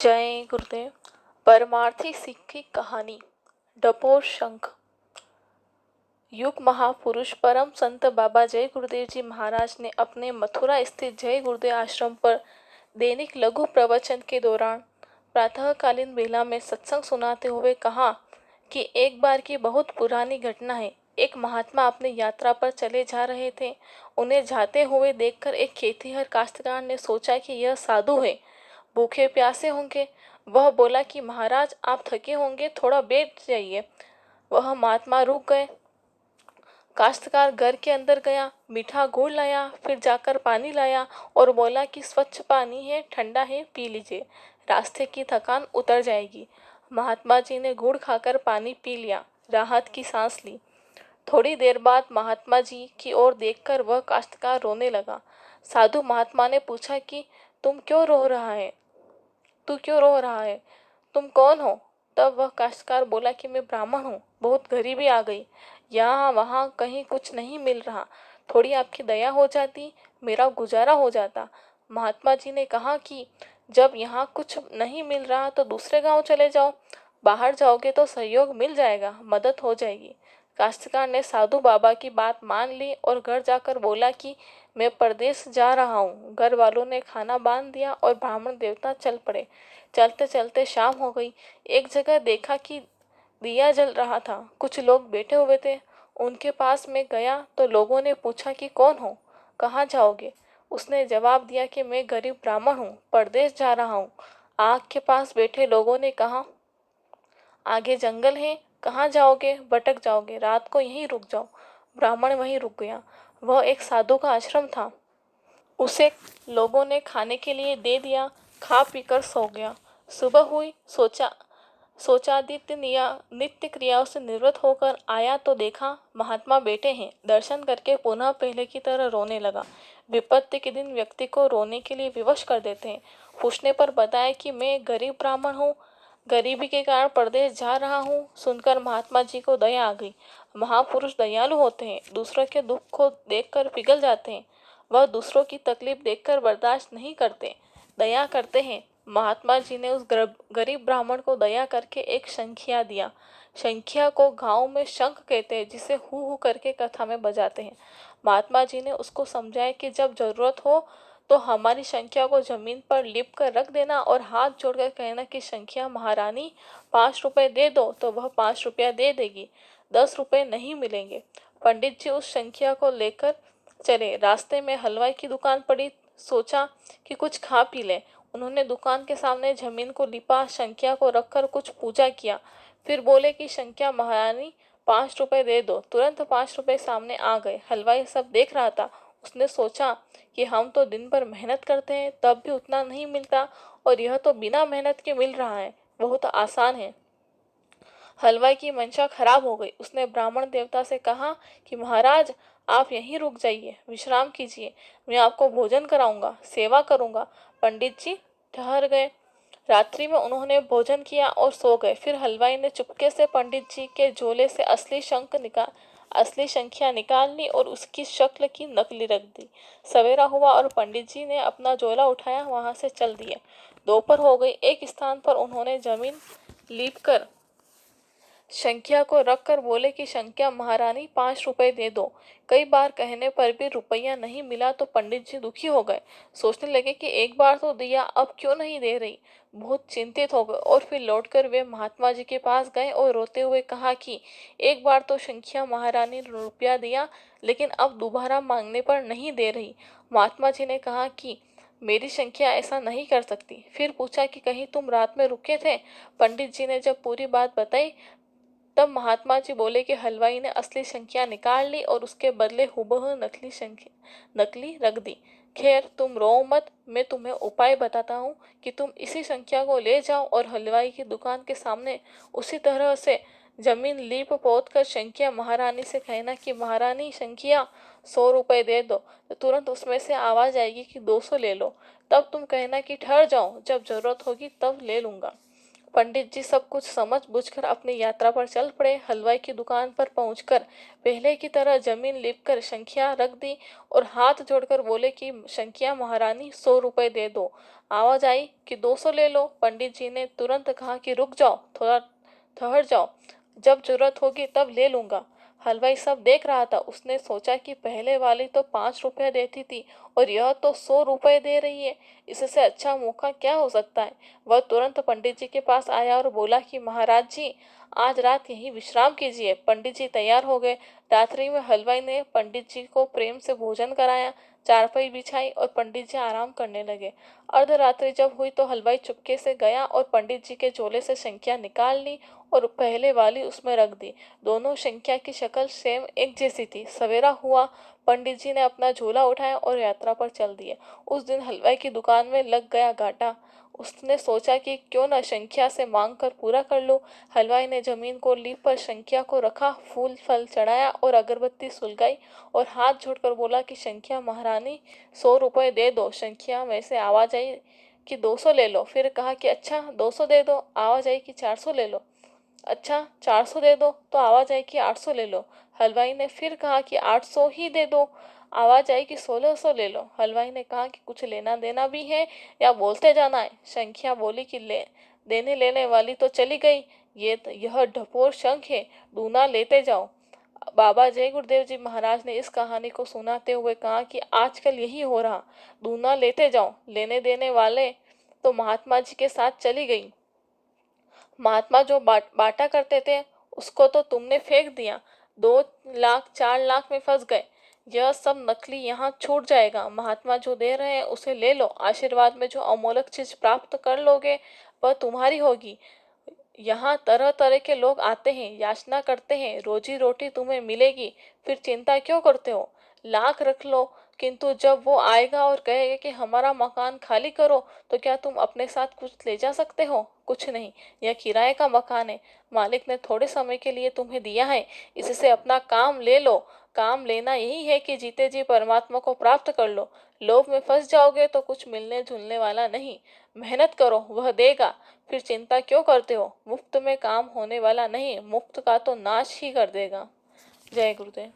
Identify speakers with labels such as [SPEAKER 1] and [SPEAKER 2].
[SPEAKER 1] जय गुरुदेव। परमार्थी सिख की कहानी। डपोर शंख। युग महापुरुष परम संत बाबा जय गुरुदेव जी महाराज ने अपने मथुरा स्थित जय गुरुदेव आश्रम पर दैनिक लघु प्रवचन के दौरान प्रातःकालीन बेला में सत्संग सुनाते हुए कहा कि एक बार की बहुत पुरानी घटना है। एक महात्मा अपनी यात्रा पर चले जा रहे थे। उन्हें जाते हुए देखकर एक खेतिहर काश्तकार ने सोचा कि यह साधु है, भूखे प्यासे होंगे। वह बोला कि महाराज, आप थके होंगे, थोड़ा बैठ जाइए। वह महात्मा रुक गए। काश्तकार घर के अंदर गया, मीठा गुड़ लाया, फिर जाकर पानी लाया और बोला कि स्वच्छ पानी है, ठंडा है, पी लीजिए, रास्ते की थकान उतर जाएगी। महात्मा जी ने गुड़ खाकर पानी पी लिया, राहत की सांस ली। थोड़ी देर बाद महात्मा जी की ओर देखकर वह काश्तकार रोने लगा। साधु महात्मा ने पूछा कि तुम क्यों रो रहा है? तू क्यों रो रहा है? तुम कौन हो? तब वह काश्तकार बोला कि मैं ब्राह्मण हूँ, बहुत गरीबी आ गई, यहाँ वहाँ कहीं कुछ नहीं मिल रहा, थोड़ी आपकी दया हो जाती, मेरा गुजारा हो जाता। महात्मा जी ने कहा कि जब यहाँ कुछ नहीं मिल रहा तो दूसरे गांव चले जाओ, बाहर जाओगे तो सहयोग मिल जाएगा, मदद हो जाएगी। काश्तकार ने साधु बाबा की बात मान ली और घर जाकर बोला कि मैं परदेश जा रहा हूँ। घर वालों ने खाना बांध दिया और ब्राह्मण देवता चल पड़े। चलते चलते शाम हो गई। एक जगह देखा कि दिया जल रहा था, कुछ लोग बैठे हुए थे। उनके पास में गया तो लोगों ने पूछा कि कौन हो, कहाँ जाओगे? उसने जवाब दिया कि मैं गरीब ब्राह्मण हूँ, परदेश जा रहा हूँ। आग के पास बैठे लोगों ने कहा, आगे जंगल है, कहाँ जाओगे? भटक जाओगे, रात को यहीं रुक जाओ। ब्राह्मण वहीं रुक गया। वह एक साधु का आश्रम था। उसे लोगों ने खाने के लिए दे दिया, खा पीकर सो गया। सुबह हुई, सोचादित्य नित्य क्रियाओं से निवृत्त होकर आया तो देखा महात्मा बैठे हैं। दर्शन करके पुनः पहले की तरह रोने लगा। विपत्ति के दिन व्यक्ति को रोने के लिए विवश कर देते हैं। पूछने पर बताया कि मैं गरीब ब्राह्मण हूँ, गरीबी के कारण परदेश जा रहा हूँ। सुनकर महात्मा जी को दया आ गई। महापुरुष दयालु होते हैं, दूसरों के दुख को देखकर पिघल जाते हैं। वह दूसरों की तकलीफ देखकर बर्दाश्त नहीं करते, दया करते हैं। महात्मा जी ने उस गरीब ब्राह्मण को दया करके एक शंखिया दिया। शंखिया को गांव में शंख कहते हैं, जिसे हु करके कथा में बजाते हैं। महात्मा जी ने उसको समझाया कि जब जरूरत हो तो हमारी शंखिया को जमीन पर लिप कर रख देना और हाथ जोड़कर कहना कि शंखिया महारानी 5 रुपए दे दो, तो वह 5 रुपया दे देगी, 10 रुपए नहीं मिलेंगे। पंडित जी उस शंखिया को लेकर चले। रास्ते में हलवाई की दुकान पड़ी, सोचा कि कुछ खा पी ले। उन्होंने दुकान के सामने जमीन को लिपा, शंखिया को रखकर कुछ पूजा किया, फिर बोले कि शंखिया महारानी 5 रुपए दे दो। तुरंत 5 रुपए सामने आ गए। हलवाई सब देख रहा था। उसने सोचा कि हम तो दिन भर मेहनत करते हैं, तब भी उतना नहीं मिलता, और यह तो बिना मेहनत के मिल रहा है, बहुत आसान है। हलवाई की मंशा खराब हो गई। उसने ब्राह्मण देवता से कहा कि महाराज, आप यहीं रुक जाइए, विश्राम कीजिए, मैं आपको भोजन कराऊंगा, सेवा करूंगा। पंडित जी ठहर गए। रात्रि में उन्होंने भोजन किया और सो गए। फिर हलवाई ने चुपके से पंडित जी के झोले से असली शंखिया निकाल ली और उसकी शक्ल की नकली रख दी। सवेरा हुआ और पंडित जी ने अपना झोला उठाया, वहां से चल दिए। दोपहर हो गई। एक स्थान पर उन्होंने जमीन लीप कर शंखिया को रख कर बोले कि शंखिया महारानी 5 रुपए दे दो। कई बार कहने पर भी रुपया नहीं मिला तो पंडित जी दुखी हो गए। सोचने लगे कि एक बार तो दिया, अब क्यों नहीं दे रही। बहुत चिंतित हो गए और फिर लौटकर वे महात्मा जी के पास गए और रोते हुए कहा कि एक बार तो शंखिया महारानी ने रुपया दिया, लेकिन अब दोबारा मांगने पर नहीं दे रही। महात्मा जी ने कहा कि मेरी शंखिया ऐसा नहीं कर सकती। फिर पूछा कि कहीं तुम रात में रुके थे? पंडित जी ने जब पूरी बात बताई तब महात्मा जी बोले कि हलवाई ने असली शंखिया निकाल ली और उसके बदले हुबहू नकली रख दी। खैर, तुम रो मत, मैं तुम्हें उपाय बताता हूँ कि तुम इसी शंखिया को ले जाओ और हलवाई की दुकान के सामने उसी तरह से जमीन लीप पोत कर शंखिया महारानी से कहना कि महारानी, शंखिया 100 रुपए दे दो। तो तुरंत उसमें से आवाज आएगी कि 200 ले लो। तब तुम कहना कि ठहर जाओ, जब जरूरत होगी तब ले लूंगा। पंडित जी सब कुछ समझ बूझकर अपनी यात्रा पर चल पड़े। हलवाई की दुकान पर पहुंचकर पहले की तरह जमीन लीपकर शंखियां रख दी और हाथ जोड़कर बोले कि शंखियां महारानी 100 रुपए दे दो। आवाज आई कि 200 ले लो। पंडित जी ने तुरंत कहा कि रुक जाओ, थोड़ा ठहर जाओ, जब जरूरत होगी तब ले लूंगा। हलवाई सब देख रहा था। उसने सोचा कि पहले वाली तो 5 रुपए देती थी और यह तो 100 रुपए दे रही है, इससे अच्छा मौका क्या हो सकता है। वह तुरंत पंडित जी के पास आया और बोला कि महाराज जी, आज रात यहीं विश्राम कीजिए। पंडित जी तैयार हो गए। रात्रि में हलवाई ने पंडित जी को प्रेम से भोजन कराया, चारपाई बिछाई और पंडित जी आराम करने लगे। अर्धरात्रि जब हुई तो हलवाई चुपके से गया और पंडित जी के झोले से शंखियां निकाल ली और पहले वाली उसमें रख दी। दोनों शंखियां की शक्ल सेम एक जैसी थी। सवेरा हुआ, पंडित जी ने अपना झोला उठाया और यात्रा पर चल दिए। उस दिन हलवाई की दुकान में लग गया घाटा। उसने सोचा कि क्यों न शंखिया से मांग कर पूरा कर लो। हलवाई ने जमीन को लीप पर शंखिया को रखा, फूल फल चढ़ाया और अगरबत्ती सुलगाई और हाथ जोड़कर बोला कि शंखिया महारानी 100 रुपए दे दो। शंखिया में से आवाज आई कि 200 ले लो। फिर कहा कि अच्छा 200 दे दो। आवाज आई कि 400 ले लो। अच्छा 400 दे दो। तो आवाज आई कि 800 ले लो। हलवाई ने फिर कहा कि 800 ही दे दो। आवाज आई कि 1600 ले लो। हलवाई ने कहा कि कुछ लेना देना भी है या बोलते जाना है। शंखिया बोली कि ले देने लेने वाली तो चली गई, यह ढपोर शंख है, दूना लेते जाओ। बाबा जय गुरुदेव जी महाराज ने इस कहानी को सुनाते हुए कहा कि आजकल यही हो रहा, दूना लेते जाओ। लेने देने वाले तो महात्मा जी के साथ चली गई। महात्मा जो बांटा करते थे उसको तो तुमने फेंक दिया। 2 लाख 4 लाख में फंस गए। यह सब नकली यहाँ छूट जाएगा। महात्मा जो दे रहे हैं उसे ले लो। आशीर्वाद में जो अमोलक चीज प्राप्त कर लोगे वह तुम्हारी होगी। यहाँ तरह तरह के लोग आते हैं, याचना करते हैं, रोजी रोटी तुम्हें मिलेगी, फिर चिंता क्यों करते हो। लाख रख लो, किंतु जब वो आएगा और कहेगा कि हमारा मकान खाली करो, तो क्या तुम अपने साथ कुछ ले जा सकते हो? कुछ नहीं। यह किराए का मकान है, मालिक ने थोड़े समय के लिए तुम्हें दिया है, इससे अपना काम ले लो। काम लेना यही है कि जीते जी परमात्मा को प्राप्त कर लो। लोभ में फंस जाओगे तो कुछ मिलने जुलने वाला नहीं। मेहनत करो, वह देगा, फिर चिंता क्यों करते हो। मुफ्त में काम होने वाला नहीं, मुफ्त का तो नाश ही कर देगा। जय गुरुदेव।